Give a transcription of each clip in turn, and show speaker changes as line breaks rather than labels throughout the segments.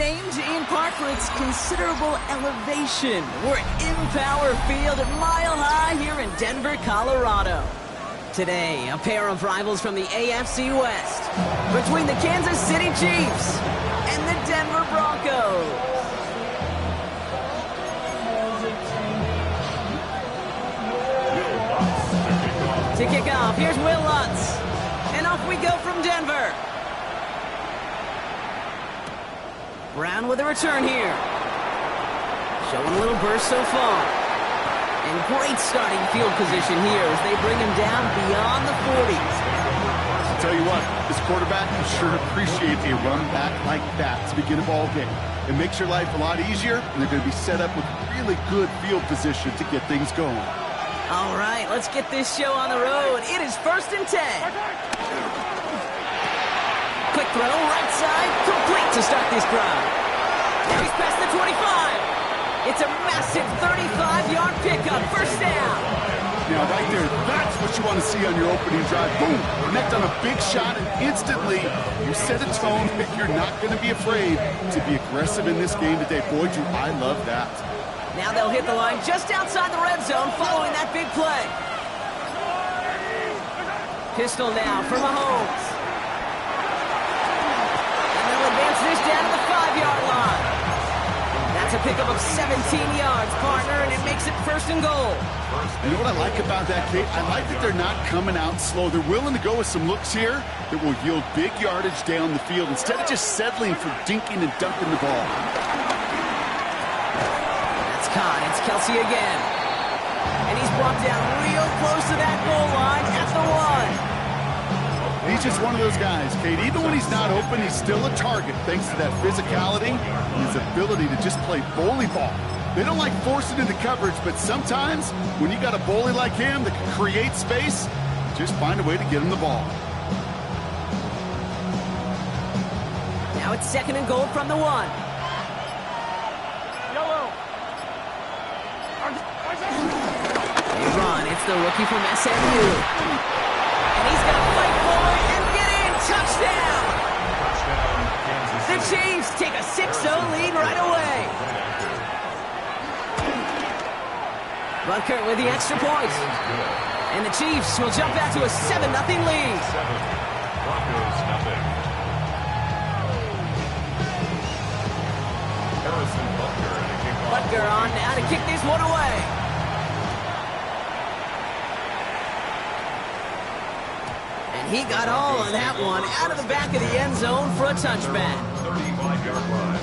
named in part for its considerable elevation. We're at Empower Field at Mile High here in Denver, Colorado. Today, a pair of rivals from the AFC West between the Kansas City Chiefs and the Denver Broncos. To kick off, here's Will Lutz. And off we go from Denver. Brown with a return here. Showing a little burst so far. And great starting field position here as they bring him down beyond the 40s.
I'll tell you what, this quarterback will sure appreciate a run back like that to begin a ball game. It makes your life a lot easier, and they're going to be set up with really good field position to get things going.
All right, let's get this show on the road. It is 1st and 10. Quick throw, right side, complete to start this drive. Now he's past the 25. It's a massive 35-yard pickup, 1st down.
Now right there, that's what you want to see on your opening drive. Boom, connect on a big shot, and instantly you set a tone that you're not going to be afraid to be aggressive in this game today. Boy, do I love that.
Now they'll hit the line just outside the red zone following that big play. Pistol now for Mahomes. And they'll advance this down to the 5-yard line. That's a pickup of 17 yards, partner, and it makes it 1st and goal.
You know what I like about that, Kate? I like that they're not coming out slow. They're willing to go with some looks here that will yield big yardage down the field instead of just settling for dinking and dunking the ball.
Caught. It's Kelsey again. And he's brought down real close to that goal line at the 1.
He's just one of those guys, Kate. Even when he's not open, he's still a target thanks to that physicality and his ability to just play bully ball. They don't like forcing into coverage, but sometimes when you got a bully like him that can create space, just find a way to get him the ball.
Now it's 2nd and goal from the 1. It's the rookie from SMU. And he's going to fight forward and get in. Touchdown! The Chiefs take a 6-0 lead right away. Butker with the extra point. And the Chiefs will jump out to a 7-0 lead. Butker on now to kick this one away. He got all of that one out of the back of the end zone for a touchback.
35-yard line.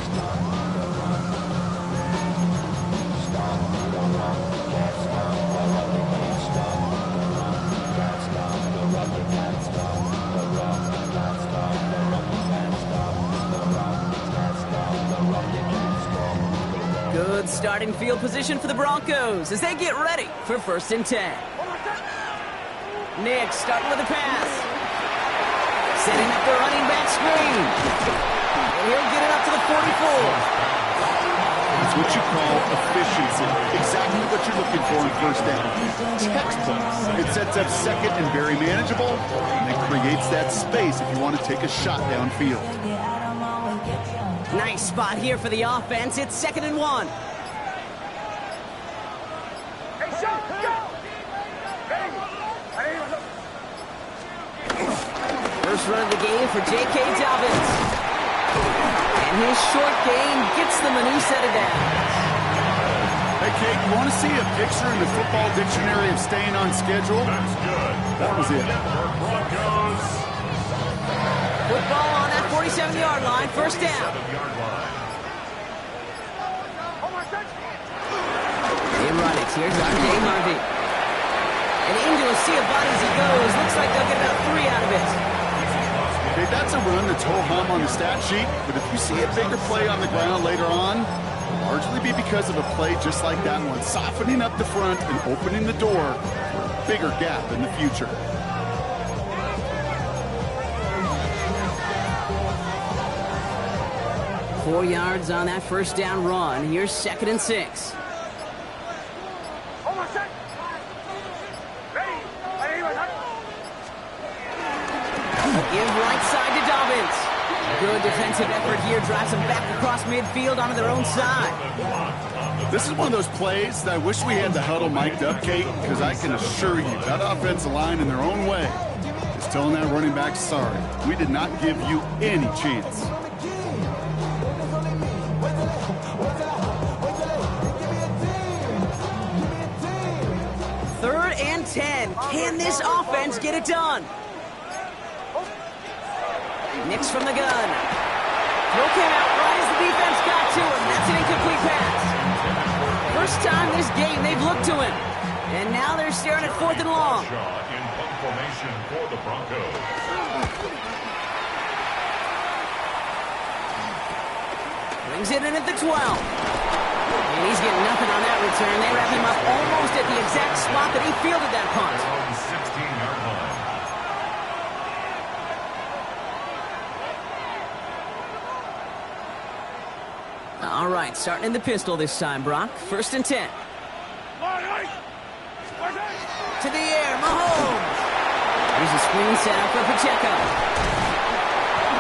Good starting field position for the Broncos as they get ready for 1st and 10. Nick starting with the pass. Setting up the running back screen. And he'll get it up to the 44.
It's what you call efficiency. Exactly what you're looking for in 1st down. Textbook. It sets up 2nd and very manageable, and it creates that space if you want to take a shot downfield.
Nice spot here for the offense. It's 2nd and 1. First run of the game for J.K. Dobbins. And his short gain gets them a new set of downs.
Hey, Kate, you want to see a picture in the football dictionary of staying on schedule?
That's good.
That was it.
Broncos.
Football on that 47-yard line. 1st down.
7-yard line.
Jim Runnix. Here's R.J. Harvey. And into a sea of bodies he goes. Looks like they'll get about 3 out of it.
Okay, that's a run that's ho-hum on the stat sheet, but if you see a bigger play on the ground later on, it'll largely be because of a play just like that one, softening up the front and opening the door for a bigger gap in the future.
Four yards on that 1st down run. Here's 2nd and 6. Give right side to Dobbins. Good to defensive effort here drives them back across midfield onto their own side.
This is one of those plays that I wish we had the huddle mic'd up, Kate, because I can assure you that offensive line in their own way is telling that running back, sorry, we did not give you any chance.
Third and 10. Can this offense get it done? Nix from the gun. Throw came out right as the defense got to him. That's an incomplete pass. First time this game they've looked to him. And now they're staring at 4th and long.
In punt formation for the Broncos.
Brings it in at the 12. And he's getting nothing on that return. They wrap him up almost at the exact spot that he fielded that punt.
16-yard line.
All right, starting in the pistol this time, Brock. 1st and 10. To the air, Mahomes. Here's a screen set up for Pacheco.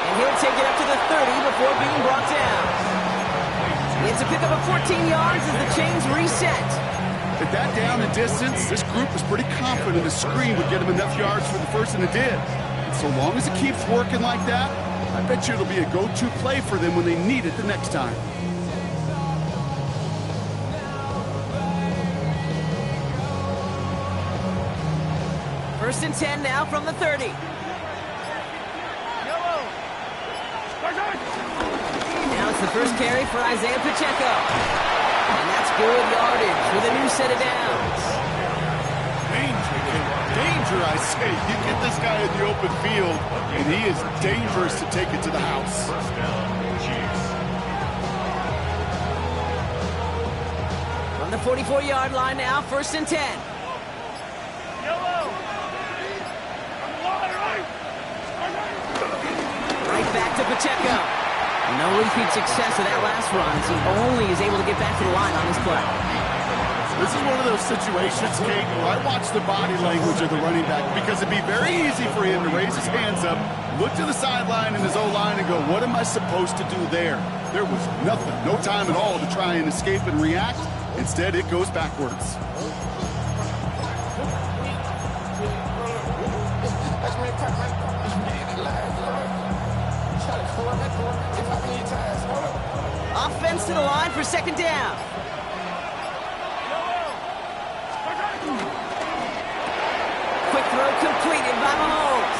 And he'll take it up to the 30 before being brought down. It's a pickup of 14 yards as the chains reset.
At that down and distance, this group was pretty confident the screen would get him enough yards for the first, and it did. And so long as it keeps working like that, I bet you it'll be a go-to play for them when they need it the next time.
First and 10 now from the 30. Now it's the first carry for Isaiah Pacheco. And that's good yardage with a new set of downs.
Danger, I say. You get this guy in the open field, and he is dangerous to take it to the house.
First down, Chiefs.
From the 44-yard line now, 1st and 10. Right back to Pacheco. No repeat success of that last run, as he only is able to get back to the line on this play.
This is one of those situations, Kate, where I watch the body language of the running back, because it'd be very easy for him to raise his hands up, look to the sideline in his O-line and go, what am I supposed to do there? There was nothing, no time at all to try and escape and react. Instead, it goes backwards.
Offense to the line for 2nd down. Quick throw completed by Mahomes.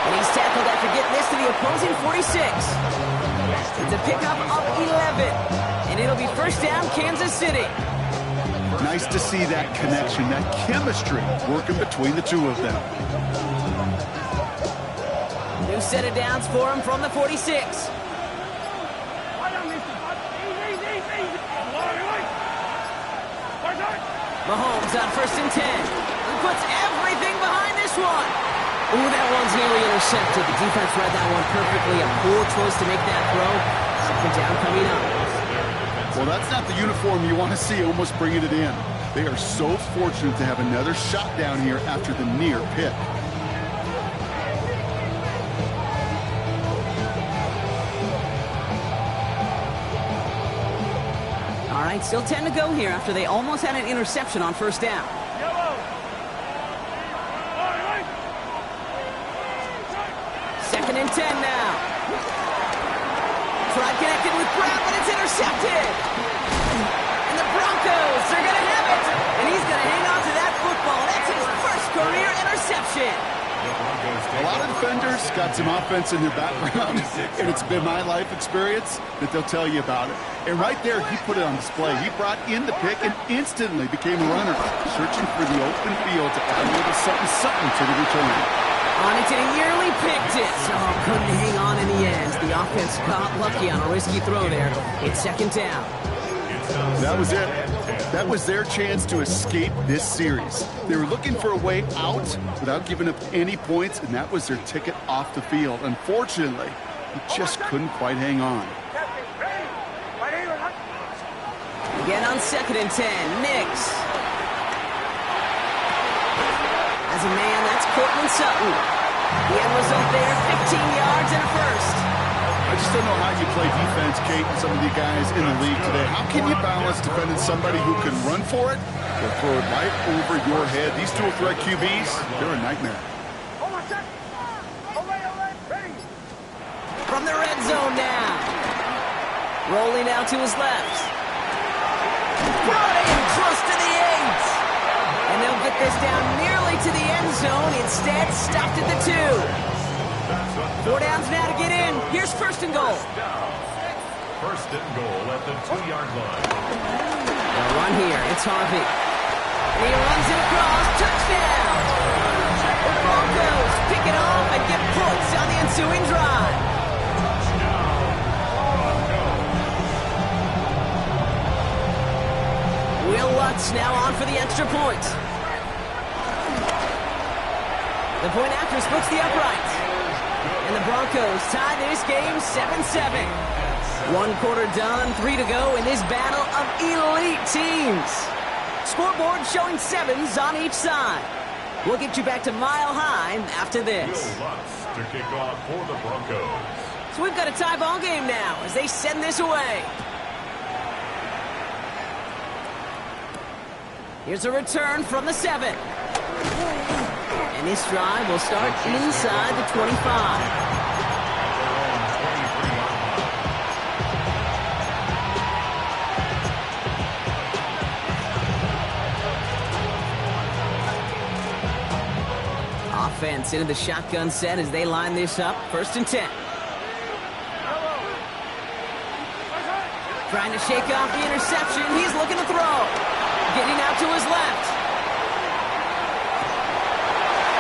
And he's tackled after getting this to the opposing 46. It's a pickup of 11. And it'll be 1st down, Kansas City.
Nice to see that connection, that chemistry working between the two of them.
New set of downs for him from the 46. Mahomes on 1st and 10. He puts everything behind this one. Ooh, that one's nearly intercepted. The defense read that one perfectly. A poor choice to make that throw. 2nd down coming up.
Well, that's not the uniform you want to see almost bringing it in. They are so fortunate to have another shot down here after the near pick.
All right, still 10 to go here after they almost had an interception on 1st down. 2nd and 10 now. Tried connected with Brown, but it's intercepted. And the Broncos are going to have it. And he's going to hang on to that football. That's his first career interception.
A lot of defenders got some offense in their background, and it's been my life experience that they'll tell you about it. And right there, he put it on display. He brought in the pick and instantly became a runner, searching for the open field to add a little something to the return.
On it, and he nearly picked it. So couldn't hang on in the end. The offense got lucky on a risky throw there. It's 2nd down.
That was it. That was their chance to escape this series. They were looking for a way out without giving up any points, and that was their ticket off the field. Unfortunately, he just couldn't quite hang on.
Again on 2nd and 10, Nix. As a man, that's Cortland Sutton. The end result there, 15 yards and a first.
I just don't know how you play defense, Kate, and some of the guys in the league today. How can you balance defending somebody who can run for it or throw it right over your head? These dual threat QBs, they're a nightmare.
From the red zone now. Rolling out to his left. Brought in close to the 8. And they'll get this down nearly to the end zone. Instead, stopped at the 2. 4 downs now to get in. Here's first and goal.
First and goal at the 2-yard line.
They'll run here. It's Harvey. And he runs it across. Touchdown. The Broncos pick it off and get points on the ensuing drive. Will Lutz now on for the extra point. The point after splits the uprights. And the Broncos tie this game 7-7. 1 quarter done, 3 to go in this battle of elite teams. Scoreboard showing 7s on each side. We'll get you back to Mile High after this.
Will Lutz to kick off for the Broncos.
So we've got a tie ball game now as they send this away. Here's a return from the 7. And this drive will start inside the 25. Offense into the shotgun set as they line this up. First and 10. Trying to shake off the interception. He's looking to throw. Getting out to his left.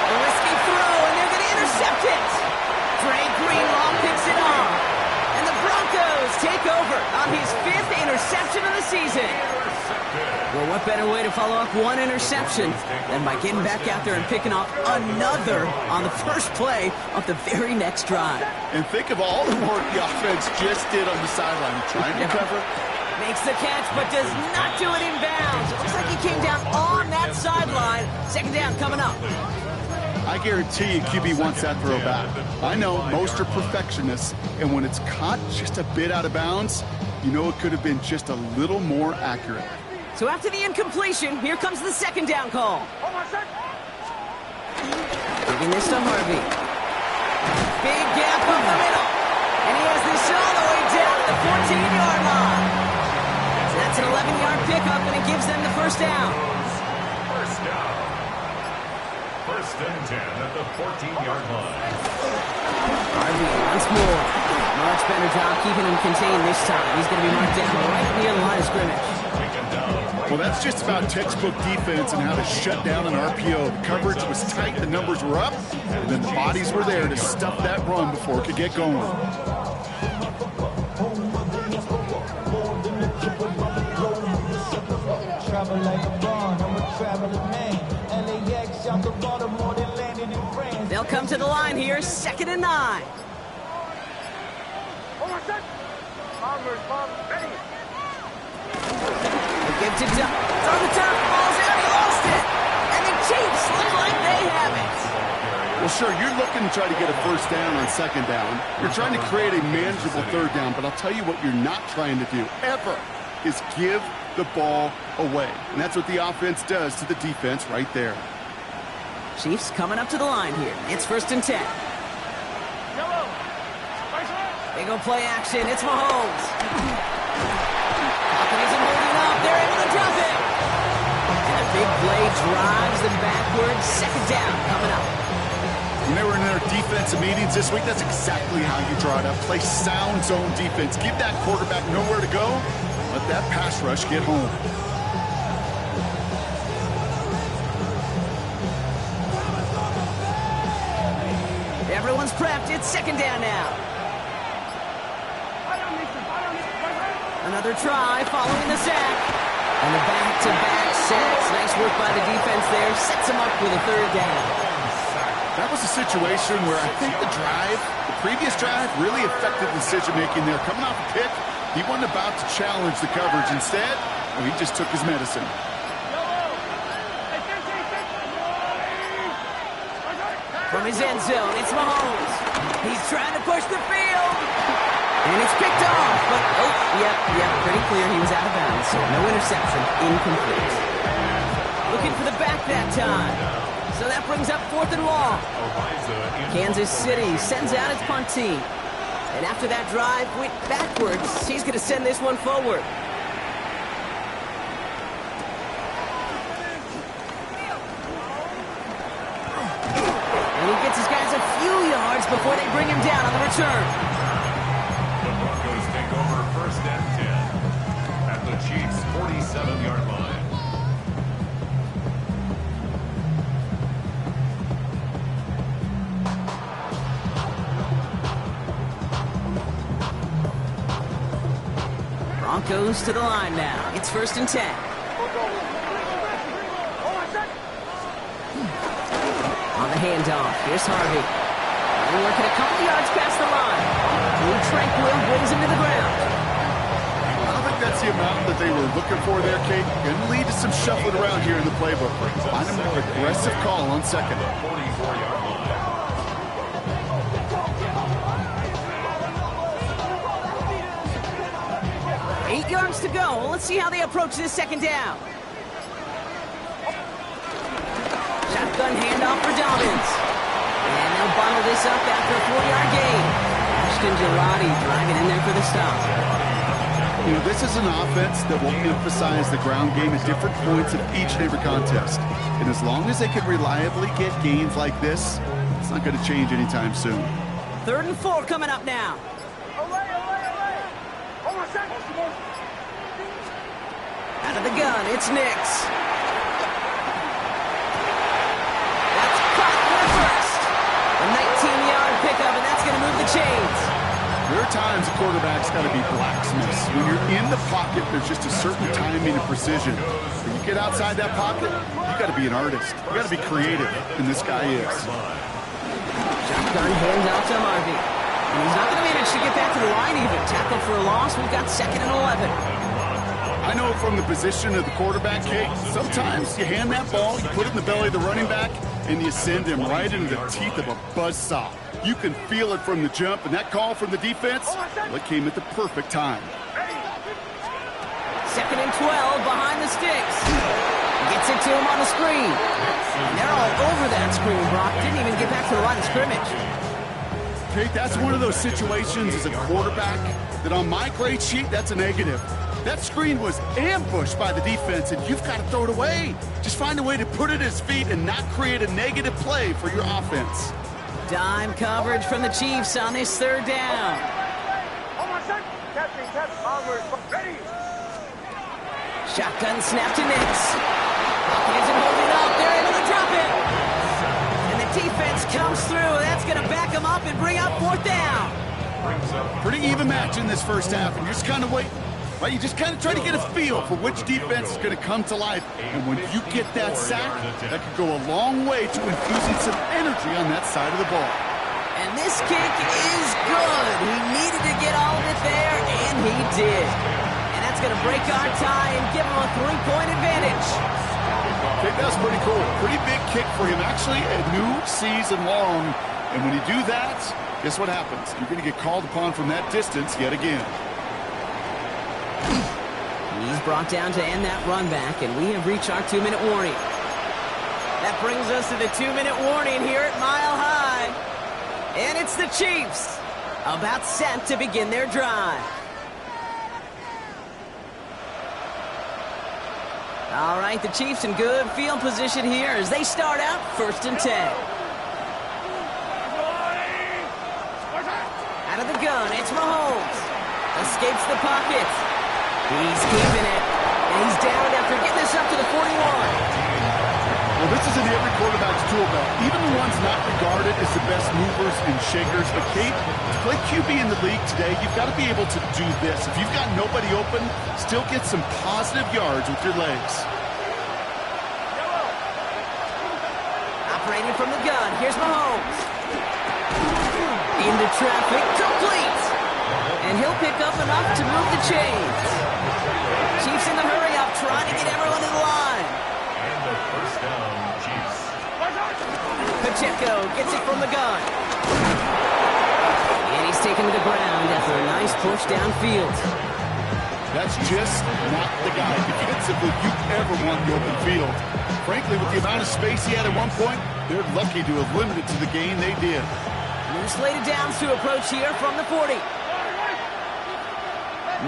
A risky throw, and they're going to intercept it. Dre Greenlaw picks it off. And the Broncos take over on his 5th interception of the season. Well, what better way to follow up one interception than by getting back out there and picking off another on the first play of the very next drive.
And think of all the work the offense just did on the sideline, trying to cover.
Makes the catch, but does not do it in bounds. It looks like he came down on that sideline. Second down coming up.
I guarantee you QB wants that throw back. I know most are perfectionists, and when it's caught just a bit out of bounds, you know it could have been just a little more accurate.
So after the incompletion, here comes the second down call. Giving this to Harvey. Big gap up the middle. And he has this all the way down to the 14-yard line. So that's an 11-yard pickup, and it gives them the first down.
First down. First and 10 at the 14-yard line.
Harvey once more. Much better job keeping him contained this time. He's going to be marked down right near the line of scrimmage.
Well, that's just about textbook defense and how to shut down an RPO. The coverage was tight, the numbers were up, and then the bodies were there to stuff that run before it could get going.
They'll come to the line here, 2nd and 9. Give to Duck. Throw the top. Ball's out. He lost it. And the Chiefs look like they have it.
Well, sure, you're looking to try to get a first down on 2nd down. You're trying to create a manageable 3rd down, but I'll tell you what you're not trying to do, ever, is give the ball away. And that's what the offense does to the defense right there.
Chiefs coming up to the line here. It's 1st and 10. They go play action. It's Mahomes. Isn't holding up. They're able to drop it. And a big play drives them backwards. 2nd down coming up.
When they were in their defensive meetings this week, that's exactly how you draw it up. Play sound zone defense. Give that quarterback nowhere to go. Let that pass rush get home.
Everyone's prepped. It's 2nd down now. Another try following the sack. And the back-to-back sacks. Nice work by the defense there. Sets him up with a 3rd down.
That was a situation where I think the previous drive, really affected decision-making there. Coming off a pick, he wasn't about to challenge the coverage. Instead, he just took his medicine.
From his end zone, it's Mahomes. He's trying to push the field. And it's picked off, but, yep, pretty clear he was out of bounds. So no interception, incomplete. Looking for the back that time. So that brings up 4th and long. Kansas City sends out its punt team. And after that drive went backwards, he's going to send this one forward. And he gets his guys a few yards before they bring him down on the return.
The Broncos take over 1st and 10 at the Chiefs' 47-yard line.
Broncos to the line now. It's 1st and 10. On the handoff, here's Harvey. They're working a couple yards past the line. Blue Tranquil brings him to the ground.
I don't think that's the amount that they were looking for there, Kate. Going to lead to some shuffling around here in the playbook. Find a more aggressive call on 2nd.
44-yard line.
8 yards to go. Well, let's see how they approach this 2nd down. Shotgun handoff for Dobbins. And they'll bottle this up after a 4-yard gain. Ashton Girardi driving in there for the stop.
You know, this is an offense that will emphasize the ground game at different points of each and every contest. And as long as they can reliably get gains like this, it's not going to change anytime soon.
3rd and 4 coming up now. Out of the gun, it's Nix. That's caught for first. A 19-yard pickup, and that's going to move the chains.
There are times a quarterback's got to be blacksmiths. When you're in the pocket, there's just a certain timing and precision. When you get outside that pocket, you got to be an artist. You got to be creative, and this guy is.
Shotgun hands out to Harvey. And he's not going to manage to get back to the line even. Tackle for a loss. We've got 2nd and 11.
I know from the position of the quarterback, Kate, sometimes you hand that ball, you put it in the belly of the running back, and you send him right into the teeth of a buzzsaw. You can feel it from the jump, and that call from the defense, well, it came at the perfect time.
2nd and 12 behind the sticks. Gets it to him on the screen. And they're all over that screen, Brock. Didn't even get back to the line of scrimmage.
Kate, that's one of those situations as a quarterback that on my grade sheet, that's a negative. That screen was ambushed by the defense, and you've got to throw it away. Just find a way to put it at his feet and not create a negative play for your offense.
Dime coverage from the Chiefs on this 3rd down. Shotgun snap to Nix. Hawkins and holding up. They're able to drop it. And the defense comes through. That's going to back them up and bring up 4th down.
Pretty even match in this 1st half, and you're just kind of waiting. Right, you just kind of try to get a feel for which defense is going to come to life. And when you get that sack, that could go a long way to infusing some energy on that side of the ball.
And this kick is good. He needed to get all of it there, and he did. And that's going to break our tie and give him a 3-point advantage.
I think that's pretty cool. Pretty big kick for him. Actually, a new season long. And when you do that, guess what happens? You're going to get called upon from that distance yet again.
He's brought down to end that run back, and we have reached our 2-minute warning. That brings us to the 2-minute warning here at Mile High. And it's the Chiefs, about set to begin their drive. All right, the Chiefs in good field position here as they start out 1st and 10. Out of the gun, it's Mahomes. Escapes the pocket. He's keeping it. And he's down after getting this up to the 41.
Well, this is in every quarterback's tool belt. Even the ones not regarded as the best movers and shakers. But Kate, to play QB in the league today, you've got to be able to do this. If you've got nobody open, still get some positive yards with your legs.
Operating from the gun, here's Mahomes. Into traffic, complete. And he'll pick up enough to move the chains. Chiefs in the hurry-up, trying to get everyone to the line.
And the 1st down, Chiefs.
Pacheco gets it from the gun. And he's taken to the ground after a nice push downfield.
That's just not the guy defensively you ever want in the open field. Frankly, with the amount of space he had at one point, they're lucky to have limited to the gain they did.
New slated downs to approach here from the 40.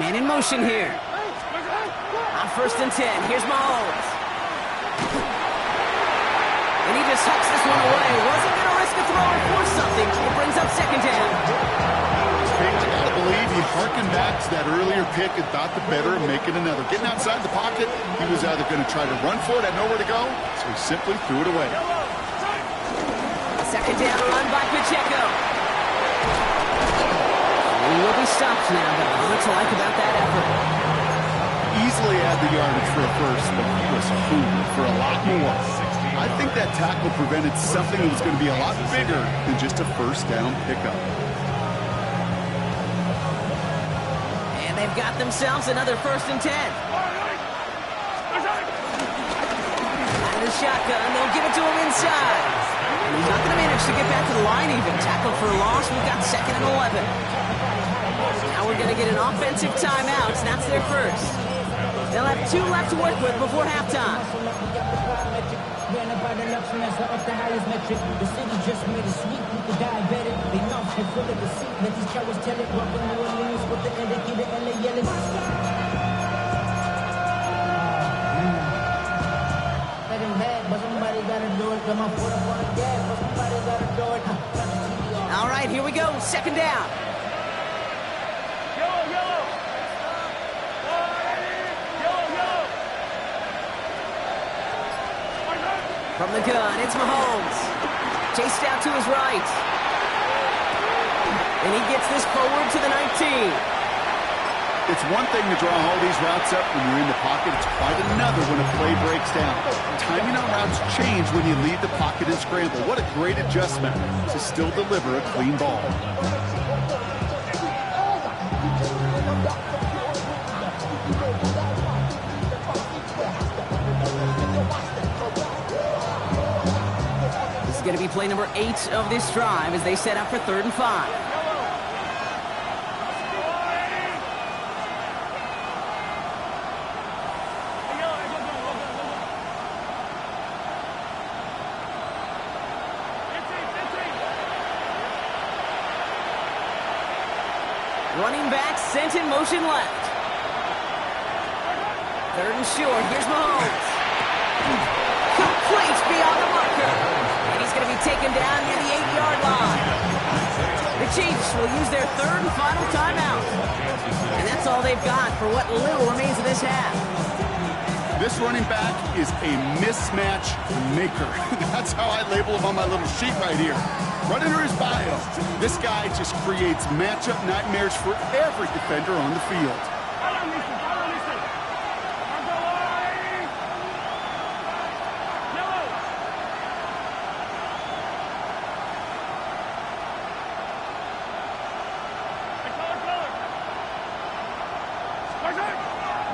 Man in motion here. On 1st and 10, here's Mahomes. And he just hucks this one away. Wasn't going to risk a throw or force something. It brings up 2nd down.
I gotta believe he harkened back to that earlier pick and thought the better of making another. Getting outside the pocket, he was either going to try to run for it, had nowhere to go, so he simply threw it away.
2nd down run by Pacheco. He will be stopped now, but what to like about that effort?
Easily had the yardage for a first, but he was fooled for a lot more. I think that tackle prevented something that was going to be a lot bigger than just a 1st down pickup.
And they've got themselves another 1st and 10. Out of the shotgun, they'll give it to him inside. And he's not going to manage to get back to the line even. Tackled for a loss, we've got 2nd and 11. Now we're going to get an offensive timeout, and that's their first. They'll have 2 left to work with before halftime. All right, here we go. 2nd down. From the gun, it's Mahomes. Chased out to his right. And he gets this forward to the 19.
It's one thing to draw all these routes up when you're in the pocket. It's quite another when a play breaks down. Timing on routes change when you leave the pocket and scramble. What a great adjustment to still deliver a clean ball.
Going to be play number 8 of this drive as they set up for 3rd and 5. Running back sent in motion left. 3rd and short. Here's Mahomes. Complete beyond the marker. He's going to be taken down near the 8-yard line. The Chiefs will use their 3rd and final timeout. And that's all they've got for what little remains of this half.
This running back is a mismatch maker. That's how I label him on my little sheet right here. Right under his bio, this guy just creates matchup nightmares for every defender on the field.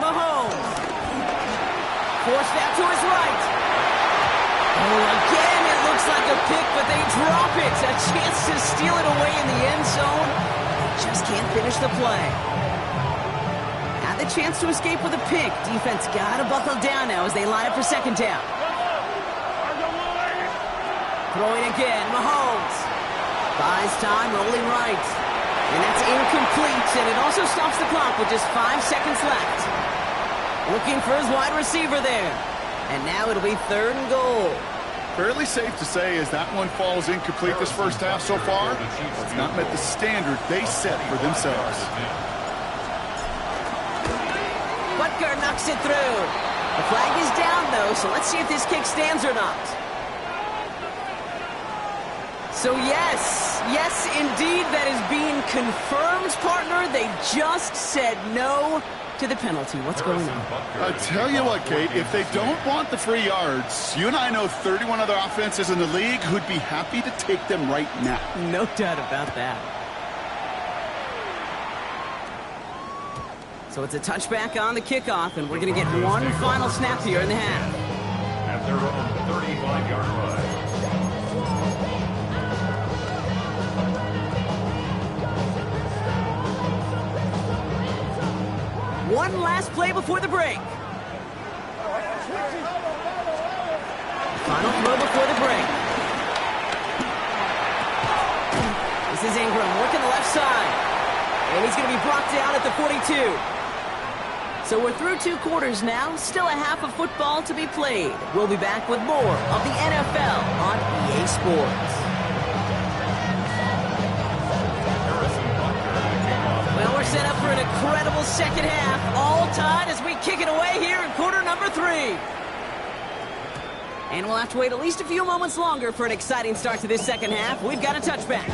Mahomes. Forced out to his right. Oh, again, it looks like a pick, but they drop it. A chance to steal it away in the end zone. Just can't finish the play. Had the chance to escape with a pick. Defense got to buckle down now as they line up for 2nd down. Throwing again, Mahomes. Buys time, rolling right. And that's incomplete, and it also stops the clock with just 5 seconds left. Looking for his wide receiver there. And now it'll be 3rd and goal.
Fairly safe to say as that one falls incomplete this first half so far, it's not met the standard they set for themselves.
Butker knocks it through. The flag is down, though, so let's see if this kick stands or not. So yes, indeed, that is being confirmed, partner. They just said no to the penalty. What's going on?
I tell you what, Kate, if they don't want the free yards, you and I know 31 other offenses in the league who'd be happy to take them right now.
No doubt about that. So it's a touchback on the kickoff, and we're going to get one final snap here in the half.
At their own 35-yard line.
One last play before the break. Final throw before the break. This is Ingram working the left side. And he's going to be brought down at the 42. So we're through 2 quarters now. Still a half of football to be played. We'll be back with more of the NFL on EA Sports. Well, we're set up for an incredible second half. All tied as we kick it away here in quarter number 3. And we'll have to wait at least a few moments longer for an exciting start to this second half. We've got a touchback.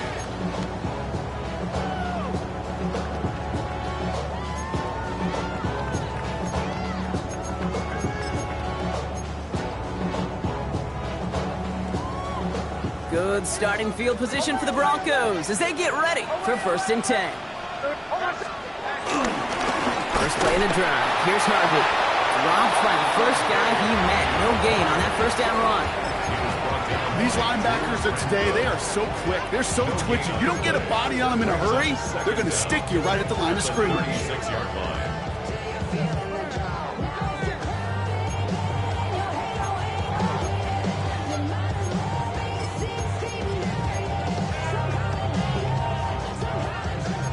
Good starting field position for the Broncos as they get ready for 1st and 10. First play in the drive. Here's Harvey. Robbed by the first guy he met. No gain on that first down run.
These linebackers of today, they are so quick. They're so twitchy. You don't get a body on them in a hurry, they're going to stick you right at the line of scrimmage.
6-yard line.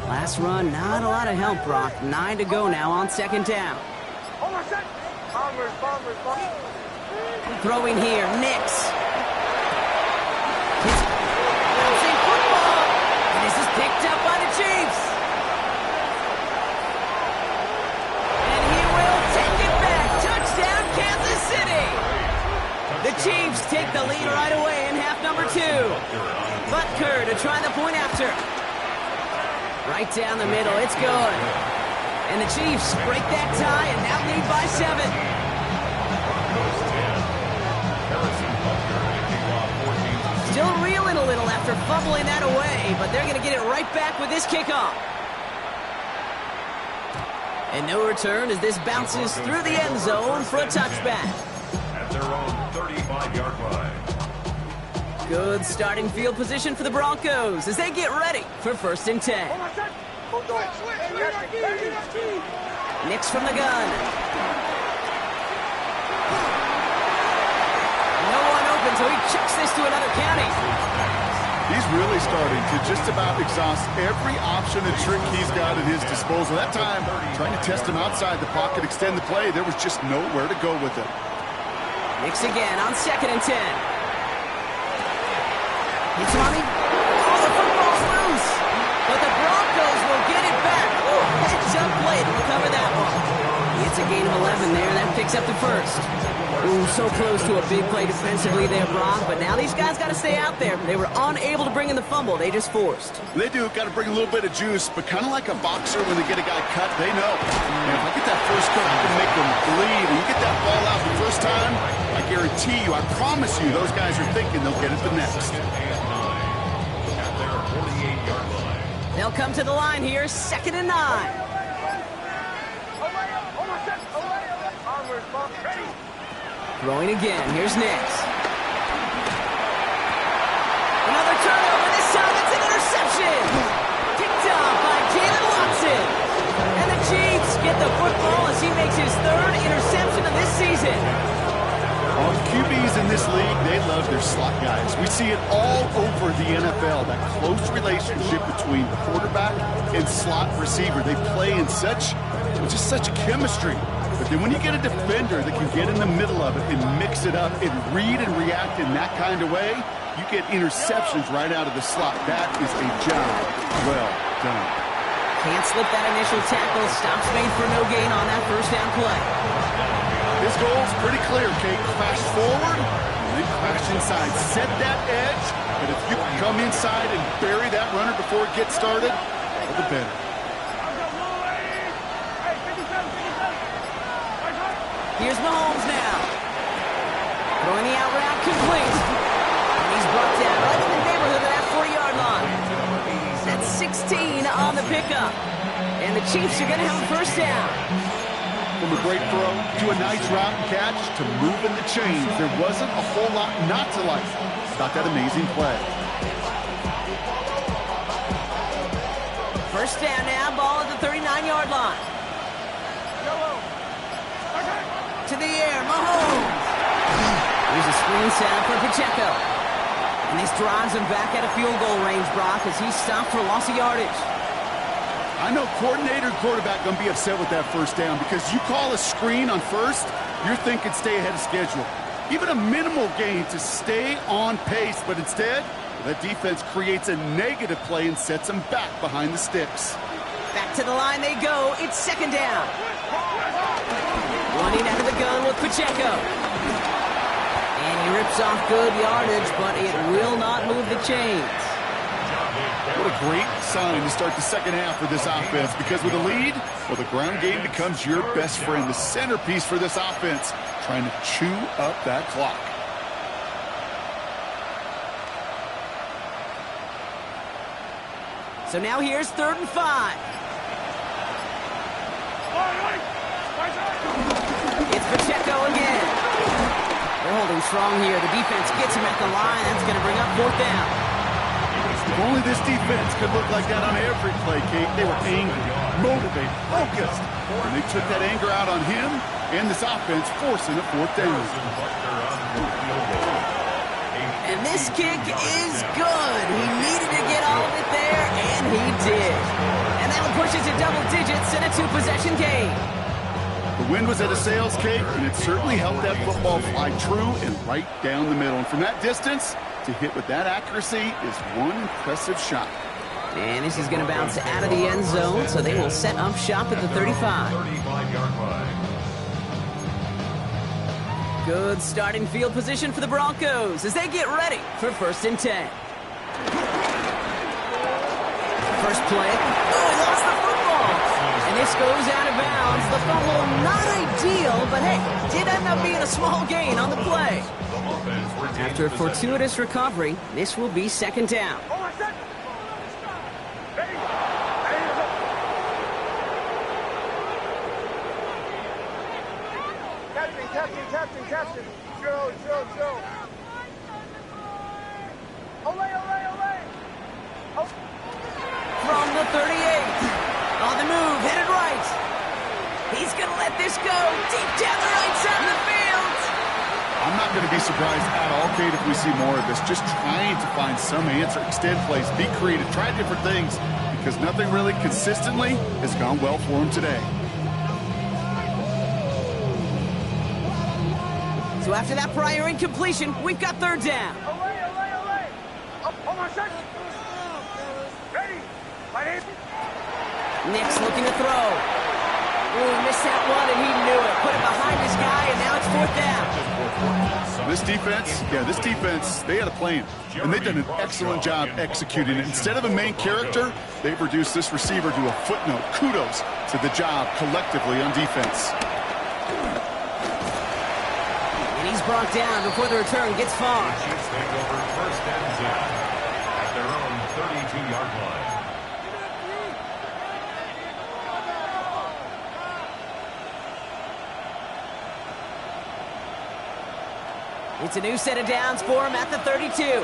Last run, not a lot of help, Brock. 9 to go now on 2nd down. Throwing here, Nix. Bouncing football. And this is picked up by the Chiefs. And he will take it back. Touchdown, Kansas City. The Chiefs take the lead right away in half number 2. Butker to try the point after. Right down the middle, it's good. And the Chiefs break that tie and now lead by 7. Still reeling a little after fumbling that away, but they're going to get it right back with this kickoff. And no return as this bounces through the end zone for a touchback.
At their own 35-yard line.
Good starting field position for the Broncos as they get ready for 1st and 10. Nix from the gun. No one open, so he chucks this to another county.
He's really starting to just about exhaust every option and trick he's got at his disposal. That time, trying to test him outside the pocket, extend the play, there was just nowhere to go with it.
Nix again on 2nd and 10. It's running. Oh, the football's loose. But the Broncos will get it back. Heads-up play to recover that one. It's a gain of 11 there. That picks up the 1st. Ooh, so close to a big play defensively there, Brock. But now these guys got to stay out there. They were unable to bring in the fumble. They just forced.
They do. Got to bring a little bit of juice. But kind of like a boxer when they get a guy cut, they know. And if I get that first cut, I can make them bleed. And you get that ball out the first time, I guarantee you, I promise you, those guys are thinking they'll get it the next.
They'll come to the line here, 2nd and 9. Throwing again, here's Nix. Another turnover, this time it's an interception. Picked off by Jalen Watson. And the Chiefs get the football as he makes his 3rd interception of this season.
On QBs in this league, they love their slot guys. We see it all over the NFL, that close relationship between quarterback and slot receiver. They play in such chemistry. But then when you get a defender that can get in the middle of it and mix it up and read and react in that kind of way, you get interceptions right out of the slot. That is a job well done.
Can't slip that initial tackle. Stops made for no gain on that first down play.
His goal's pretty clear, Kate. Crash forward, and then crash inside. Set that edge, but if you can come inside and bury that runner before it gets started, all the better.
Here's Mahomes now. Throwing the out route complete. And he's brought down right in the neighborhood of that 40-yard line. That's 16 on the pickup. And the Chiefs are going to have a first down.
From a great throw to a nice route and catch to moving the chains, there wasn't a whole lot not to like about that amazing play.
First down now, ball at the 39-yard line. To the air, Mahomes. Here's a screen setup for Pacheco. And this drives him back at a field goal range, Brock, as he's stopped for loss of yardage.
I know coordinator and quarterback going to be upset with that first down because you call a screen on first, you're thinking stay ahead of schedule. Even a minimal gain to stay on pace, but instead, that defense creates a negative play and sets them back behind the sticks.
Back to the line they go. It's second down. Running out of the gun with Pacheco. And he rips off good yardage, but it will not move the chains.
What a great sign to start the second half for this offense, because with a lead, well, the ground game becomes your best friend, the centerpiece for this offense, trying to chew up that clock.
So now here's 3rd and 5. It's Pacheco again. They're holding strong here. The defense gets him at the line. That's going to bring up 4th down.
If only this defense could look like that on every play, Kate. They were angry, motivated, focused. And they took that anger out on him and this offense, forcing a 4th down.
And this kick is good. He needed to get all of it there, and he did. And that'll push it to double digits in a 2-possession game.
The wind was at a sail's, Kate, and it certainly helped that football fly true and right down the middle. And from that distance, to hit with that accuracy is one impressive shot.
And this is going to bounce out of the end zone, so they will set up shop at the 35.
35-yard line.
Good starting field position for the Broncos as they get ready for 1st and 10. First play. Oh, he lost the football. And this goes out of bounds. The fumble, not ideal, but hey, did end up being a small gain on the play. After a fortuitous recovery, this will be 2nd down.
Captain. Joe. Olay.
From the 38. On the move, headed right. He's going to let this go deep down the right side of the field.
I'm not going to be surprised at all, Kate, if we see more of this. Just trying to find some answer, extend plays, be creative, try different things, because nothing really consistently has gone well for him today.
So after that prior incompletion, we've got 3rd down.
Olay. Hold on a second. Ready.
Nick's looking to throw. Oh, he missed that one, and he knew it. Put it behind his guy, and now it's 4th down.
This defense, they had a plan, and they've done an excellent job executing it. Instead of a main character, they've reduced this receiver to a footnote. Kudos to the job collectively on defense.
And he's brought down before the return gets far.
Chiefs take over 1st and 10 at their own 32-yard line.
It's a new set of downs for him at the 32.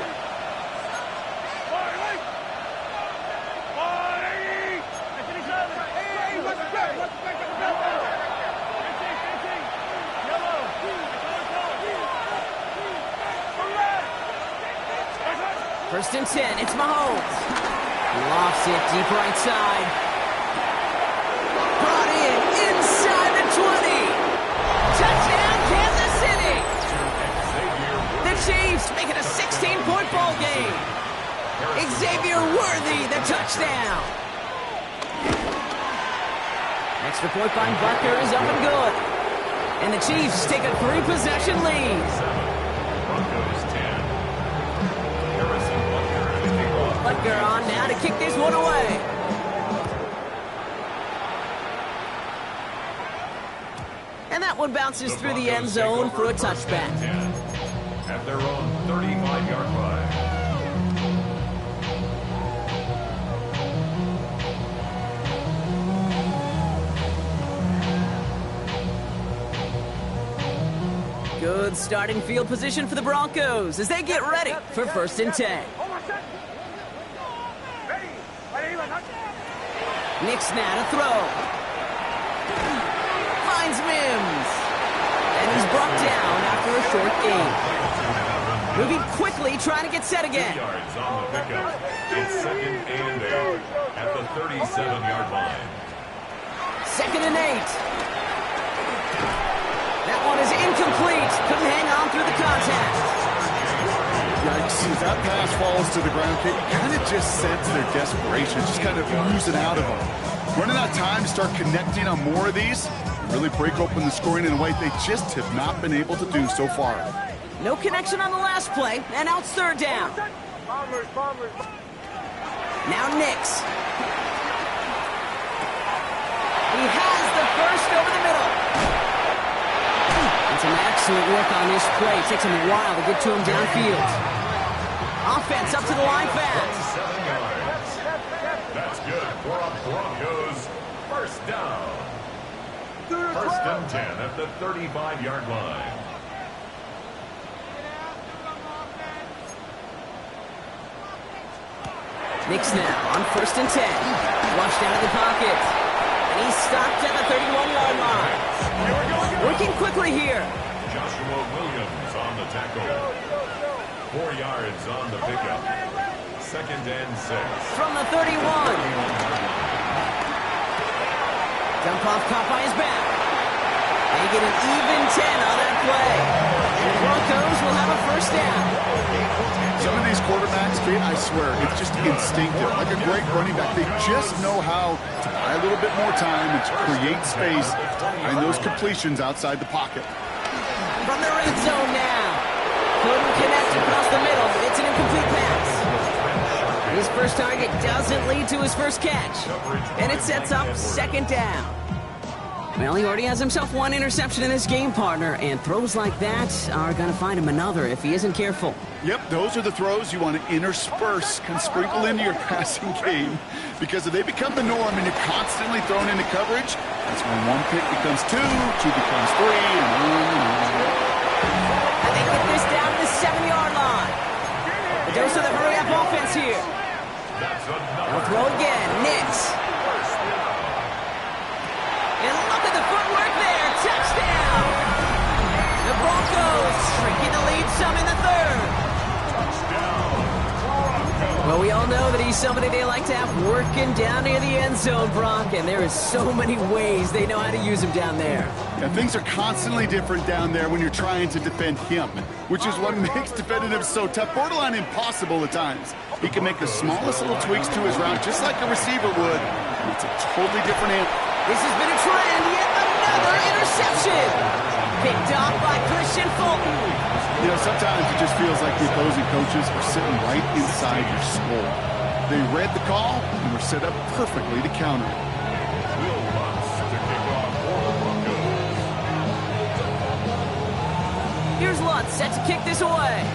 First and 10, it's Mahomes. Lofts it deep right side. Brought in inside the 20. Touchdown, Kansas City. The Chiefs make it a 16-point ball game. Xavier Worthy, the touchdown. Extra point by Butker is up and good. And the Chiefs take a 3-possession lead. Butker on now to kick this one away. And that one bounces through the end zone for a touchback.
At their own 35-yard line.
Good starting field position for the Broncos as they get ready for 1st and 10. Nick's now to throw. Finds Mims. game. Moving quickly, trying to get set again.
2 yards on the pickup. It's 2nd and 8 at the 37-yard line.
2nd and 8. That one is incomplete. Couldn't hang on through the contact.
Yikes, as that pass falls to the ground, you kind of just sense their desperation, just kind of oozing out of them. Running out of time to start connecting on more of these, really break open the scoring in a way they just have not been able to do so far.
No connection on the last play, and now it's 3rd down.
Bombers, bombers.
Now Nix. He has the first over the middle. And some excellent work on this play. It takes him a while to get to him downfield. Offense up to the line fast.
7 yards. That's good for a Broncos first down. 1st and 10 at the 35-yard line.
Nix now on 1st and 10. Flushed out of the pocket. And he's stopped at the 31-yard line. Working quickly here.
Joshua Williams on the tackle. 4 yards on the pickup. 2nd and 6.
From the 31. Dump off caught by his back. They get an even 10 on that play. And the Broncos will have a first down.
Some of these quarterbacks, Kate, I swear, it's just instinctive. Like a great running back, they just know how to buy a little bit more time and to create space and those completions outside the pocket.
From the red zone now. Couldn't connect across the middle. It's an incomplete pass. His first target doesn't lead to his first catch. And it sets up 2nd down. Well, he already has himself one interception in this game, partner, and throws like that are going to find him another if he isn't careful.
Yep, those are the throws you want to intersperse, can sprinkle into your passing game, because if they become the norm and you're constantly thrown into coverage, that's when one pick becomes two becomes three, and on and on.
And they get this down to the 7-yard line. The dose of the hurry-up offense here. They'll throw again. Nix. And look at the footwork there. Touchdown. The Broncos shrinking the lead some in the 3rd. Well, we all know that he's somebody they like to have working down near the end zone, Brock, and there is so many ways they know how to use him down there.
And things are constantly different down there when you're trying to defend him, which is what makes defending him so tough, borderline impossible at times. He can make the smallest little tweaks to his route, just like a receiver would. It's a totally different animal.
This has been a trend, yet another interception. Picked off by Christian Fulton.
You know, sometimes it just feels like the opposing coaches are sitting right inside your skull. They read the call and were set up perfectly to counter it.
Will Lutz to kick off for the Broncos.
Here's Lutz set to kick this away.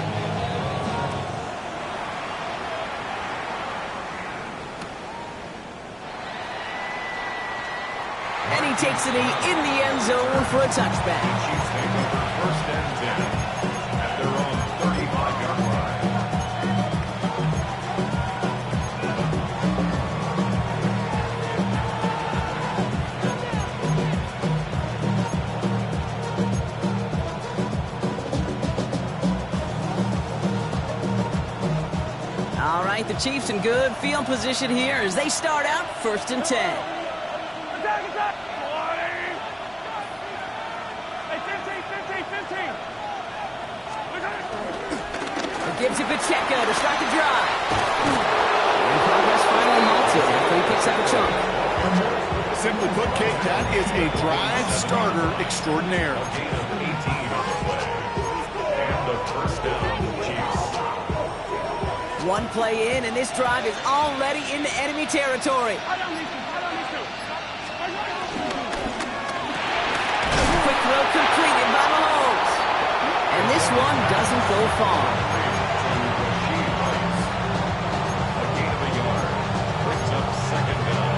And he takes it in the end zone for a touchback.
Chiefs take over 1st and 10 at their own 35-yard line.
All right, the Chiefs in good field position here as they start out 1st and 10.
Attack, attack! 20! Hey, 15, 15, 15!
Gives it Pacheco to start the drive. And progress finally halted after he picks up a chunk.
Simply put, Kate, that is a drive starter extraordinaire.
Gain of 18 on the play. And the first down to the Chiefs.
One play in, and this drive is already into enemy territory. Quick throw completed by Mahomes. And this one doesn't go far.
A gain of a yard. Brings up 2nd down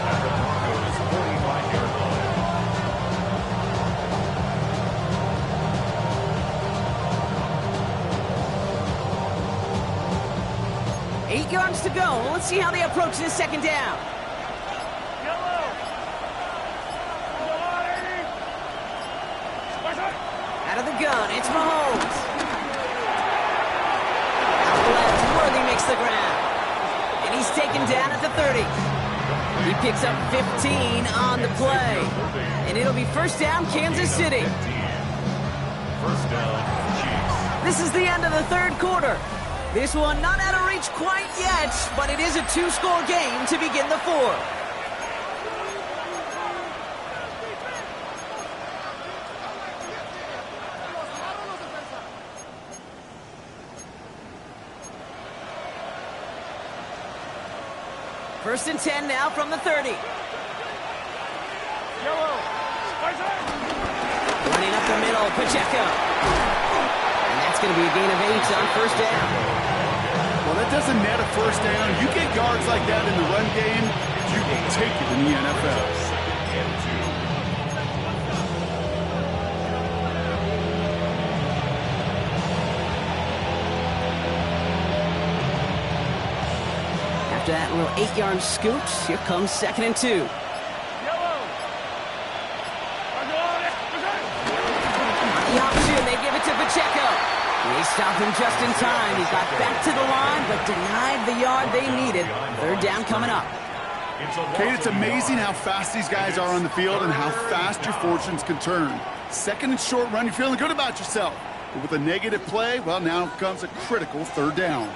at the Broncos' 45-yard line.
8 yards to go. Let's see how they approach this 2nd down. Out Out of the gun, it's Mahomes. Out left, Worthy makes the grab. And he's taken down at the 30. He picks up 15 on the play. And it'll be first down, Kansas City.
First down, Chiefs.
This is the end of the third quarter. This one not out of reach quite yet, but it is a two-score game to begin the fourth. First and 10 now from the 30. Running up the middle, Pacheco. And that's going to be a gain of 8 on first down.
Well, that doesn't net a first down. You get yards like that in the run game, you will take it in the NFL.
And 2.
After that little 8-yard scoot, here comes second and 2. The option, they give it to Pacheco. They stopped him just in time. He got back to the line, but denied the yard they needed. Third down coming up.
Kate, it's amazing how fast these guys are on the field and how fast your fortunes can turn. Second and short run, you're feeling good about yourself. But with a negative play, well, now comes a critical third down.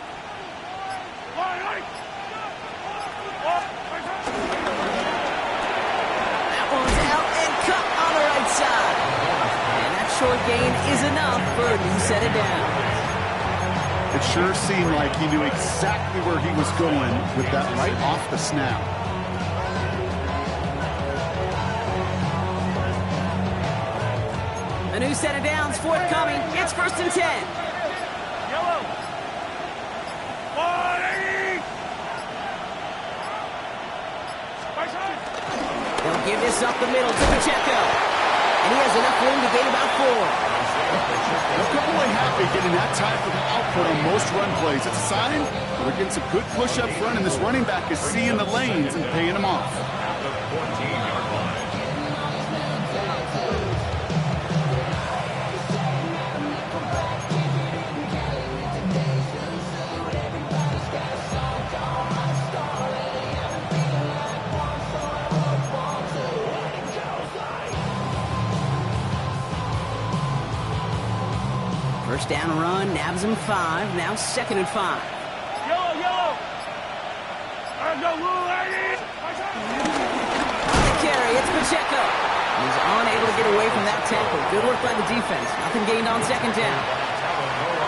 That one's out and cut on the right side. And that short gain is enough for a new set of downs.
It sure seemed like he knew exactly where he was going with that right off the snap.
A new set of downs forthcoming. It's first and 10.
Yellow. 180.
They'll give this up the middle to Pacheco. And he has enough room to gain about 4.
They'll come away happy getting that type of output on most run plays. It's a sign that we're getting some good push up front, and this running back is seeing the lanes and paying them off.
At the 14-yard line.
First down run, nabs him 5. Now second and 5.
Yellow, yellow. I go, 180.
On the carry, it's Pacheco. He's unable to get away from that tackle. Good work by the defense. Nothing gained on second down.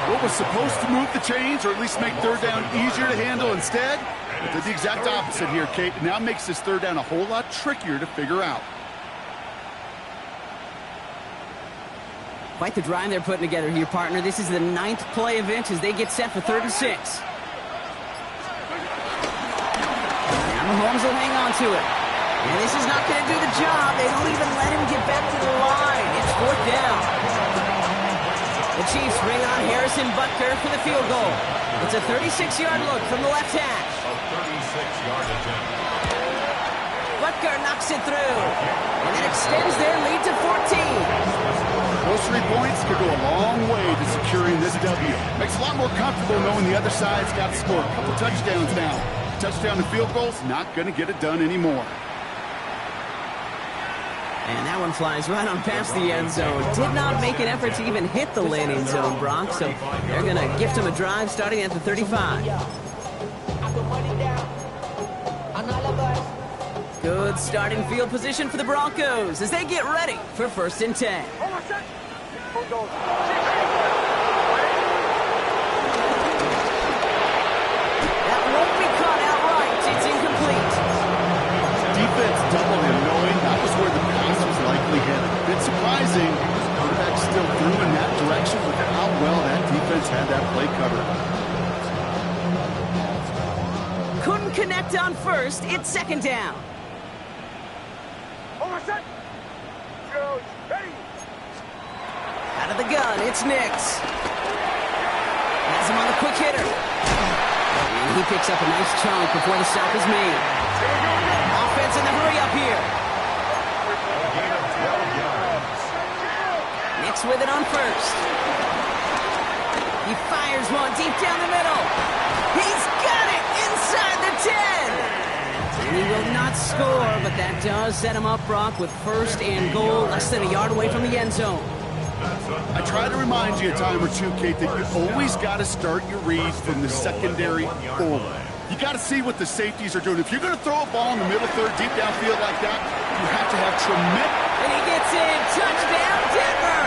What was supposed to move the chains, or at least make third down easier to handle instead, it did the exact opposite here, Kate. It now makes this third down a whole lot trickier to figure out.
Quite the drive they're putting together here, partner. This is the 9th play of inch as they get set for 3rd and 6. Now Mahomes will hang on to it. And this is not going to do the job. They don't even let him get back to the line. It's 4th down. The Chiefs bring on Harrison Butker for the field goal. It's a 36-yard look from the left hash.
A 36-yard attempt.
Butker knocks it through. And that extends their lead to 14.
Those 3 points could go a long way to securing this W. Makes it a lot more comfortable knowing the other side's got to score a couple touchdowns now. Touchdown and field goals, not going to get it done anymore.
And that one flies right on past the end zone. Did not make an effort to even hit the landing zone, Brock. So they're going to gift him a drive starting at the 35. Good starting field position for the Broncos as they get ready for 1st and 10. That won't be caught outright. It's incomplete.
Defense doubled him, knowing that was where the pass was likely headed. A bit surprising. Quarterback still threw in that direction, but how well that defense had that play covered.
Couldn't connect on first. It's 2nd down. Out of the gun, it's Nix. Has him on the quick hitter. And he picks up a nice chunk before the stop is made. Offense in the hurry up here. Nix Brooks with it on first. He fires one deep down the middle. He's got it inside the 10. And he will not score, but that does set him up, Brock, with first and goal, less than a yard away from the end zone.
I try to remind you a time or two, Kate, that you always got to start your reads from the secondary forward. You got to see what the safeties are doing. If you're going to throw a ball in the middle third, deep downfield like that, you have to have tremendous...
And he gets in. Touchdown, Denver!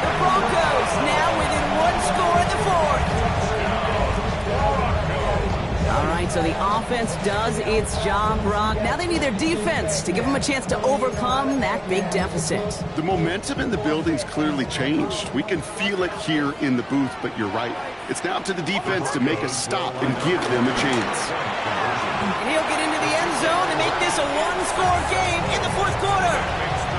The Broncos now within one score in the fourth. All right, so the offense does its job, Brock. Now they need their defense to give them a chance to overcome that big deficit.
The momentum in the building's clearly changed. We can feel it here in the booth, but you're right. It's now up to the defense to make a stop and give them a chance.
And he'll get into the end zone and make this a one-score game in the fourth quarter.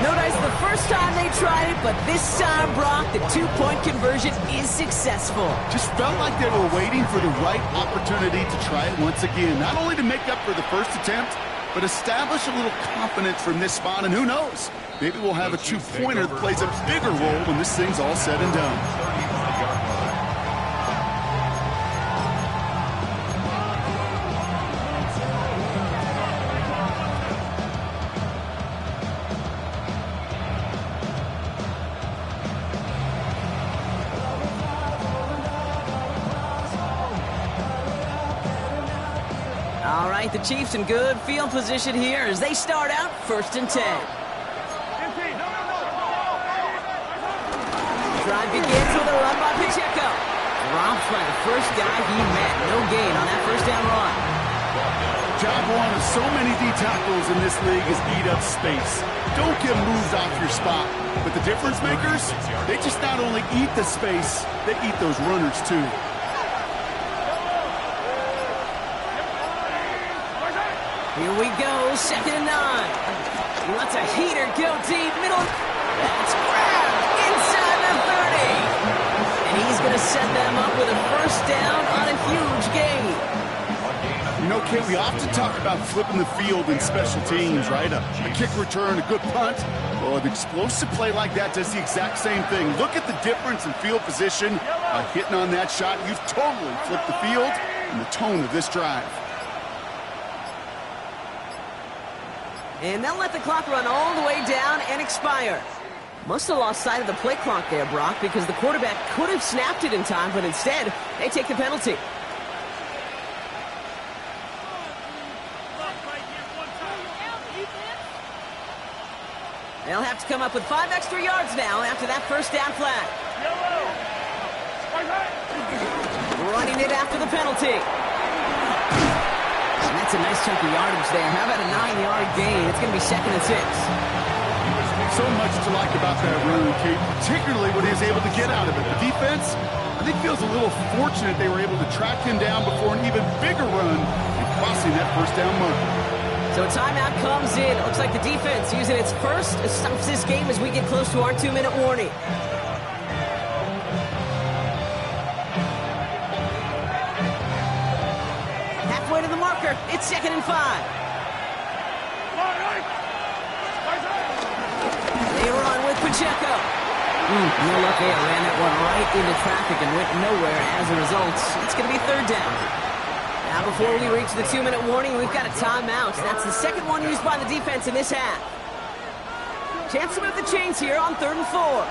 Notice the first time they tried it, but this time, Brock, the two-point conversion is successful.
Just felt like they were waiting for the right opportunity to try it once again. Not only to make up for the first attempt, but establish a little confidence from this spot. And who knows, maybe we'll have a two-pointer that plays a bigger role when this thing's all said and done.
All right, the Chiefs in good field position here as they start out 1st and 10. Drive begins with a run by Pacheco. Drops by the first guy he met. No gain on that first down run.
Job one of so many D tackles in this league is eat up space. Don't get moved off your spot. But the difference makers, they just not only eat the space, they eat those runners too.
Here we go, 2nd and 9. He lets a heater go deep, middle. That's grabbed inside the 30. And he's going to set them up with a first down on a huge gain.
You know, Kate, we often talk about flipping the field in special teams, right? A kick return, a good punt. Well, an explosive play like that does the exact same thing. Look at the difference in field position. By hitting on that shot, you've totally flipped the field and the tone of this drive.
And they'll let the clock run all the way down and expire. Must have lost sight of the play clock there, Brock, because the quarterback could have snapped it in time, but instead, they take the penalty. They'll have to come up with 5 extra yards now after that first down flag. Running it after the penalty. And that's a nice chunk of yardage there. How about a 9-yard gain? It's going to be 2nd and 6.
So much to like about that run, Kate, particularly what he was able to get out of it. The defense, I think, feels a little fortunate they were able to track him down before an even bigger run and crossing that first down marker.
So a timeout comes in. It looks like the defense using its first stops this game as we get close to our 2-minute warning. Halfway to the marker. It's 2nd and 5. They run with Pacheco. No luck there. Ran that one right into traffic and went nowhere as a result. It's going to be 3rd down. Now before we reach the 2-minute warning, we've got a timeout. That's the second one used by the defense in this half. Chance to move the chains here on 3rd and 4.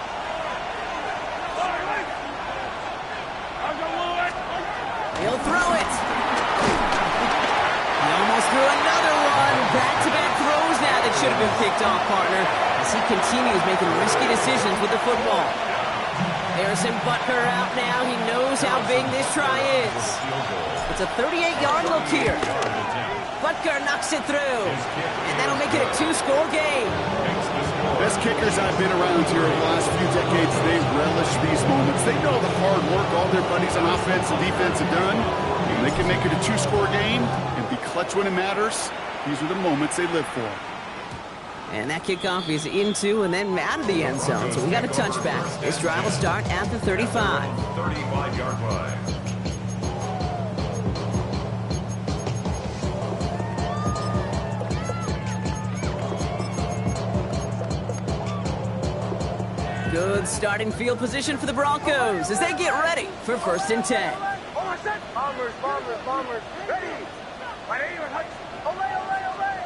He'll throw it. He almost threw another one. Back-to-back throws now that should have been picked off, partner, as he continues making risky decisions with the football. Harrison Butker out now. He knows how big this try is. It's a 38-yard look here. Butker knocks it through. And that'll make it a 2-score game.
Best kickers I've been around here over the last few decades, they relish these moments. They know the hard work all their buddies on offense and defense have done. And they can make it a 2-score game and be clutch when it matters. These are the moments they live for.
And that kickoff is into and then out of the end zone. So we got a touchback. This drive will start at the 35.
35-yard line.
Good starting field position for the Broncos as they get ready for 1st and 10.
Bombers, bombers, bombers. Ready. My name is Hutch. Olay, olay, olay.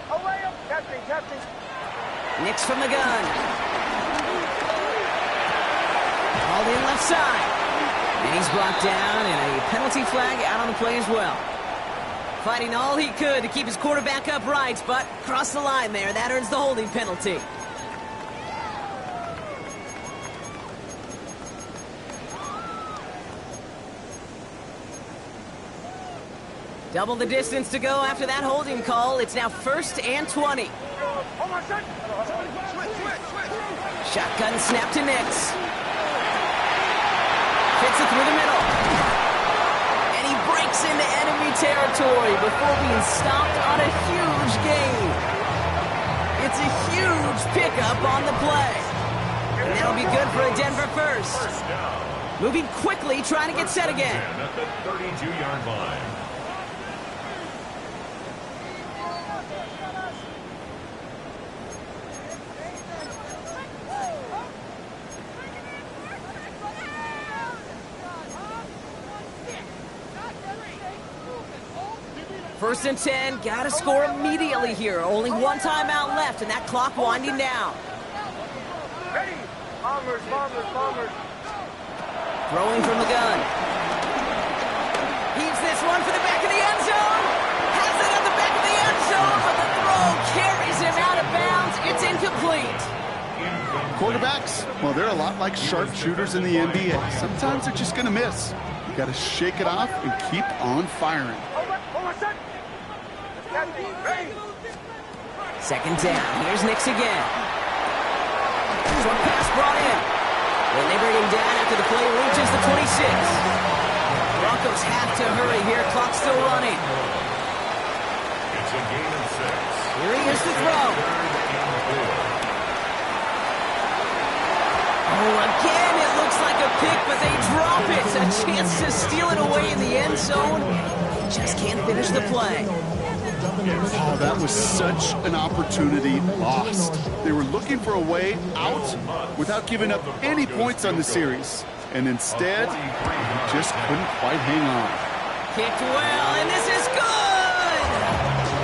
Olay, captain, captain.
Nix from the gun. Called in left side. And he's brought down, and a penalty flag out on the play as well. Fighting all he could to keep his quarterback upright, but crossed the line there. That earns the holding penalty. Double the distance to go after that holding call. It's now 1st and 20. Shotgun snap to Nix. Hits it through the middle. And he breaks into enemy territory before being stopped on a huge gain. It's a huge pickup on the play. And that'll be good for a Denver first. Moving quickly, trying to get set again.
At the 32-yard line.
First and 10, gotta score immediately here. Only one timeout left, and that clock winding down.
Ready. Bombers, bombers, bombers.
Throwing from the gun. Heaves this one for the back of the end zone. Has it at the back of the end zone, but the throw carries him out of bounds. It's incomplete.
Quarterbacks, well, they're a lot like sharpshooters in the NBA. Sometimes they're just going to miss. You got to shake it off and keep on firing.
Second down. Here's Nix again. Short pass brought in. Then they bring him down after the play reaches the 26. Broncos have to hurry here. Clock still running.
It's a gain of 6.
Here he is to throw. Oh, again, it looks like a pick, but they drop it. A chance to steal it away in the end zone. Just can't finish the play.
Oh, that was such an opportunity lost. They were looking for a way out without giving up any points on the series. And instead, just couldn't quite hang on.
Kicked well, and this is good!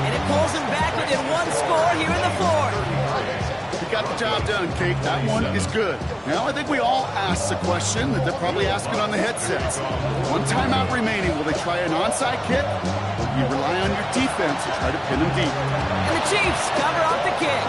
And it pulls him back within one score here in the 4th.
You got the job done, Kate. That one is good. Now, I think we all asked the question that they're probably asking on the headsets. One timeout remaining. Will they try an onside kick? Or do you rely on your defense to try to pin them deep?
And the Chiefs cover off the kick.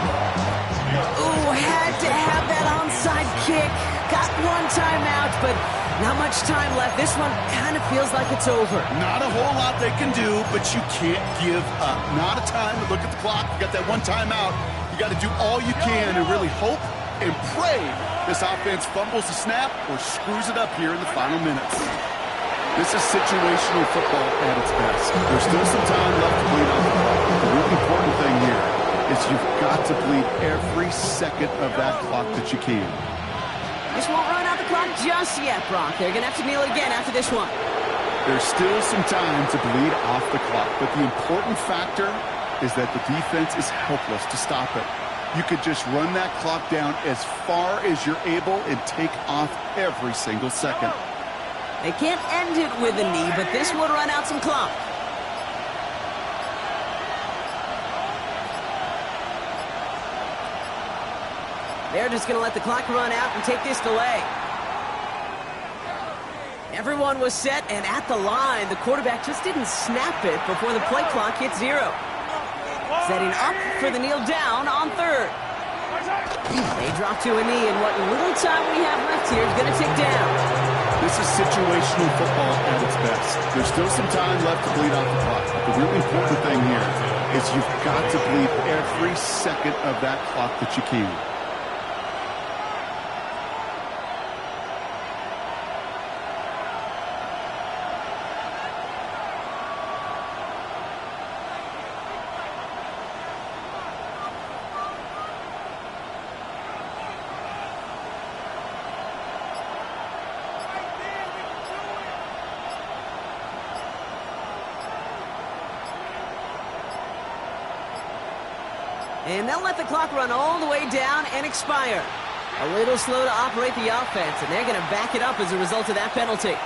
Ooh, had to have that onside kick. Got one timeout, but not much time left. This one kind of feels like it's over.
Not a whole lot they can do, but you can't give up. Not a time to look at the clock. You got that one timeout. You got to do all you can and really hope and pray this offense fumbles the snap or screws it up here in the final minutes. This is situational football at its best. There's still some time left to bleed on the clock. The really important thing here is you've got to bleed every second of that clock that you can.
This won't run out the clock just yet, Brock. They're going to have to kneel again after this one.
There's still some time to bleed off the clock, but the important factor is that the defense is helpless to stop it. You could just run that clock down as far as you're able and take off every single second.
They can't end it with a knee, but this would run out some clock. They're just going to let the clock run out and take this delay. Everyone was set and at the line. The quarterback just didn't snap it before the play clock hit 0. Setting up for the kneel down on 3rd. They drop to a knee, and what little time we have left here is going to tick down.
This is situational football at its best. There's still some time left to bleed off the clock. But the really important thing here is you've got to bleed every second of that clock that you can.
And they'll let the clock run all the way down and expire. A little slow to operate the offense, and they're going to back it up as a result of that penalty.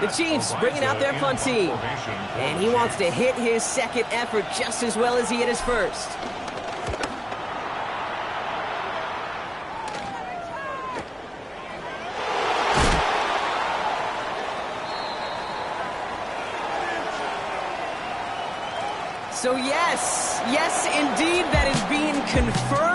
The Chiefs bringing out their punt team. And he wants to hit his second effort just as well as he hit his first. So yes, indeed, that is being confirmed.